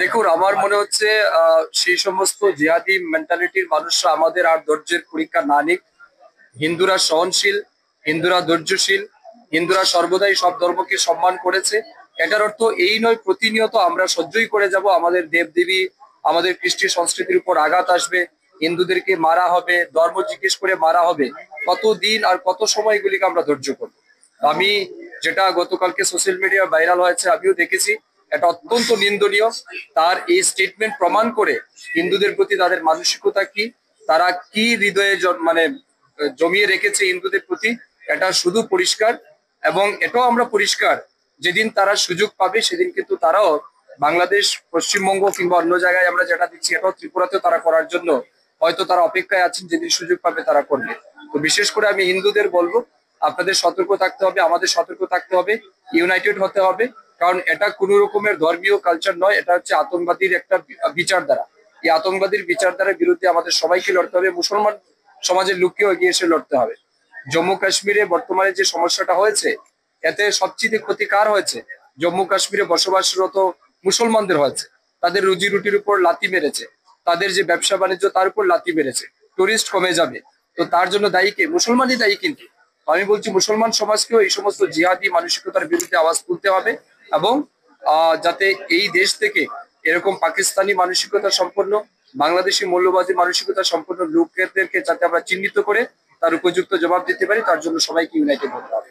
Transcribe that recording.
দেখুন, আমার মনে হচ্ছে সেই সমস্ত জিহাদি মেন্টালিটির মানুষরা আমাদের আর ধৈর্যের পরীক্ষা না নিক। হিন্দুরা সহনশীল, হিন্দুরা ধৈর্যশীল, হিন্দুরা সর্বদাই সব ধর্মকে সম্মান করেছে। এটার অর্থ এই নয় প্রতিনিয়ত আমরা সহ্যই করে যাব, আমাদের দেবদেবী, আমাদের কৃষ্টি সংস্কৃতির উপর আঘাত আসবে, হিন্দুদেরকে মারা হবে, ধর্ম জিজ্ঞেস করে মারা হবে। কত দিন আর কত সময় এগুলিকে আমরা ধৈর্য করবো? আমি যেটা গতকালকে সোশ্যাল মিডিয়া ভাইরাল হয়েছে, আমিও দেখেছি, এটা অত্যন্ত নিন্দনীয়। তার এই স্টেটমেন্ট প্রমাণ করে হিন্দুদের প্রতি তাদের মানসিকতা কি, তারা কি হৃদয়ে মানে জমিয়ে রেখেছে হিন্দুদের প্রতি, এটা শুধু পরিষ্কার। এবং এটাও আমরা পরিষ্কার, যেদিন তারা সুযোগ পাবে সেদিন কিন্তু তারাও বাংলাদেশ, পশ্চিমবঙ্গ কিংবা অন্য জায়গায় আমরা যেটা দিচ্ছি এটাও ত্রিপুরাতেও তারা করার জন্য হয়তো তারা অপেক্ষায় আছেন, যেদিন সুযোগ পাবে তারা করবে। তো বিশেষ করে আমি হিন্দুদের বলবো, আপনাদের সতর্ক থাকতে হবে, আমাদের সতর্ক থাকতে হবে, ইউনাইটেড হতে হবে। কারণ এটা কোনো রকমের ধর্মীয় কালচার নয়, এটা হচ্ছে আতঙ্কবাদীর একটা বিচারধারা। এই আতঙ্কবাদীর বিচারধারার বিরুদ্ধে আমাদের সবাইকে লড়তে হবে, মুসলমান সমাজের লোককেও এগিয়ে এসে লড়তে হবে। জম্মু কাশ্মীরে বর্তমানে যে সমস্যাটা হয়েছে, এতে সবচেয়ে ক্ষতি কার হয়েছে? জম্মু কাশ্মীরে বসবাসরত মুসলমানদের হয়েছে। তাদের রুজি রুটির উপর লাথি মেরেছে, তাদের যে ব্যবসা বাণিজ্য তার উপর লাথি মেরেছে। টুরিস্ট কমে যাবে, তো তার জন্য দায়ী কে? মুসলমানই দায়ী। কিন্তু আমি বলছি মুসলমান সমাজকেও এই সমস্ত জিহাদি মানসিকতার বিরুদ্ধে আওয়াজ তুলতে হবে। এবং যাতে এই দেশ থেকে এরকম পাকিস্তানি মানসিকতা সম্পন্ন, বাংলাদেশি মৌলবাদী মানসিকতা সম্পন্ন লোকদেরকে যাতে আমরা চিহ্নিত করে তার উপযুক্ত জবাব দিতে পারি, তার জন্য সবাইকে ইউনাইটেড হতে হবে।